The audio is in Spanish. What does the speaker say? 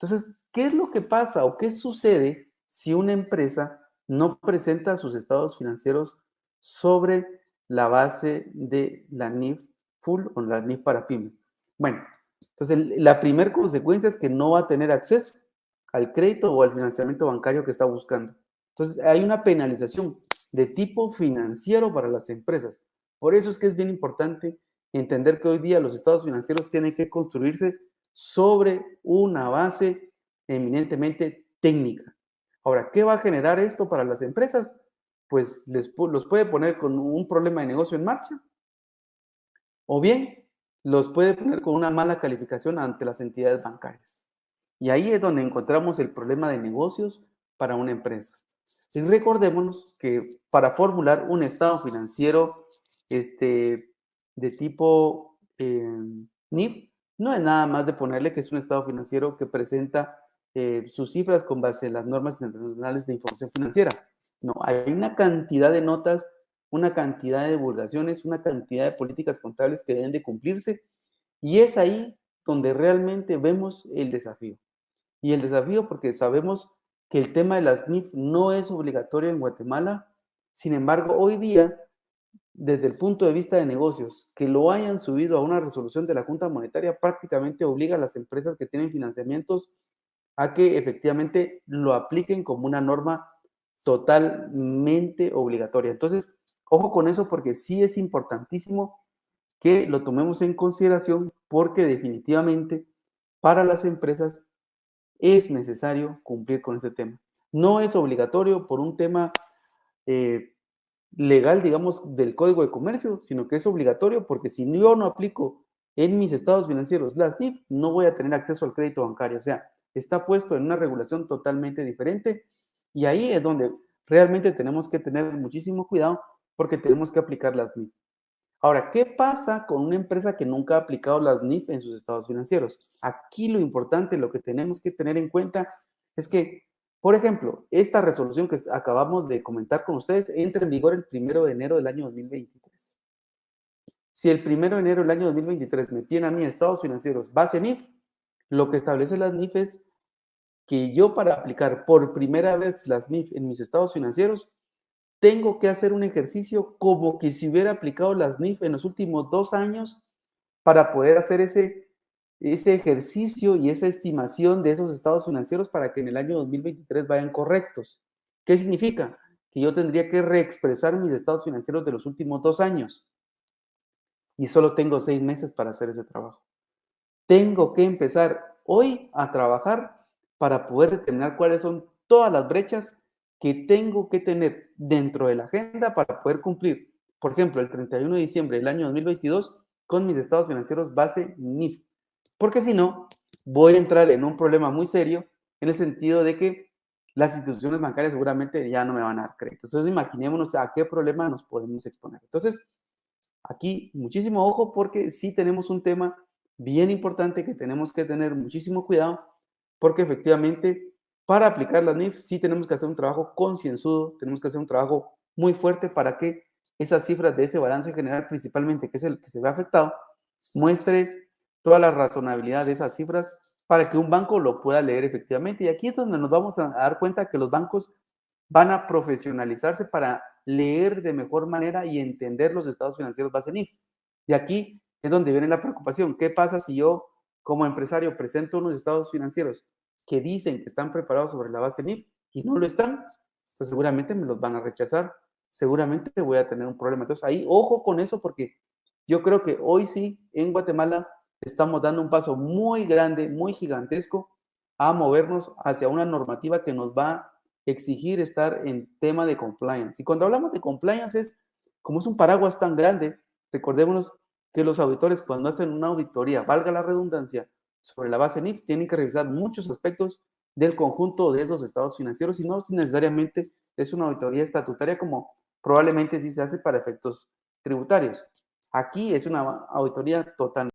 Entonces, ¿qué es lo que pasa o qué sucede si una empresa no presenta sus estados financieros sobre la base de la NIF Full o la NIF para pymes? Bueno, entonces la primera consecuencia es que no va a tener acceso al crédito o al financiamiento bancario que está buscando. Entonces, hay una penalización de tipo financiero para las empresas. Por eso es que es bien importante entender que hoy día los estados financieros tienen que construirse sobre una base eminentemente técnica. Ahora, ¿qué va a generar esto para las empresas? Pues los puede poner con un problema de negocio en marcha o bien los puede poner con una mala calificación ante las entidades bancarias. Y ahí es donde encontramos el problema de negocios para una empresa. Y recordémonos que para formular un estado financiero de tipo NIF, no es nada más de ponerle que es un estado financiero que presenta sus cifras con base en las normas internacionales de información financiera. No, hay una cantidad de notas, una cantidad de divulgaciones, una cantidad de políticas contables que deben de cumplirse, y es ahí donde realmente vemos el desafío. Y el desafío porque sabemos que el tema de las NIF no es obligatorio en Guatemala. Sin embargo, hoy día, desde el punto de vista de negocios, que lo hayan subido a una resolución de la Junta Monetaria prácticamente obliga a las empresas que tienen financiamientos a que efectivamente lo apliquen como una norma totalmente obligatoria. Entonces, ojo con eso porque sí es importantísimo que lo tomemos en consideración porque definitivamente para las empresas es necesario cumplir con ese tema. No es obligatorio por un tema eh, legal, digamos, del Código de Comercio, sino que es obligatorio porque si yo no aplico en mis estados financieros las NIF, no voy a tener acceso al crédito bancario. O sea, está puesto en una regulación totalmente diferente y ahí es donde realmente tenemos que tener muchísimo cuidado porque tenemos que aplicar las NIF. Ahora, ¿qué pasa con una empresa que nunca ha aplicado las NIF en sus estados financieros? Aquí lo importante, lo que tenemos que tener en cuenta es que, por ejemplo, esta resolución que acabamos de comentar con ustedes entra en vigor el 1 de enero del año 2023. Si el 1 de enero del año 2023 me tiene a mí estados financieros base NIF, lo que establece las NIF es que yo para aplicar por primera vez las NIF en mis estados financieros tengo que hacer un ejercicio como que si hubiera aplicado las NIF en los últimos 2 años para poder hacer ese ejercicio y esa estimación de esos estados financieros para que en el año 2023 vayan correctos. ¿Qué significa? Que yo tendría que reexpresar mis estados financieros de los últimos 2 años y solo tengo 6 meses para hacer ese trabajo. Tengo que empezar hoy a trabajar para poder determinar cuáles son todas las brechas que tengo que tener dentro de la agenda para poder cumplir, por ejemplo, el 31 de diciembre del año 2022 con mis estados financieros base NIF. Porque si no, voy a entrar en un problema muy serio en el sentido de que las instituciones bancarias seguramente ya no me van a dar crédito. Entonces, imaginémonos a qué problema nos podemos exponer. Entonces, aquí muchísimo ojo porque sí tenemos un tema bien importante que tenemos que tener muchísimo cuidado porque efectivamente para aplicar la NIF sí tenemos que hacer un trabajo concienzudo, tenemos que hacer un trabajo muy fuerte para que esas cifras de ese balance general principalmente, que es el que se ve afectado, muestre toda la razonabilidad de esas cifras para que un banco lo pueda leer efectivamente. Y aquí es donde nos vamos a dar cuenta que los bancos van a profesionalizarse para leer de mejor manera y entender los estados financieros base NIF. Y aquí es donde viene la preocupación. ¿Qué pasa si yo, como empresario, presento unos estados financieros que dicen que están preparados sobre la base NIF y no lo están? Pues seguramente me los van a rechazar. Seguramente voy a tener un problema. Entonces, ahí, ojo con eso, porque yo creo que hoy sí, en Guatemala, estamos dando un paso muy grande, muy gigantesco a movernos hacia una normativa que nos va exigir estar en tema de compliance. Y cuando hablamos de compliance es, como es un paraguas tan grande, recordémonos que los auditores cuando hacen una auditoría, valga la redundancia, sobre la base NIF, tienen que revisar muchos aspectos del conjunto de esos estados financieros y no necesariamente es una auditoría estatutaria como probablemente sí se hace para efectos tributarios. Aquí es una auditoría total.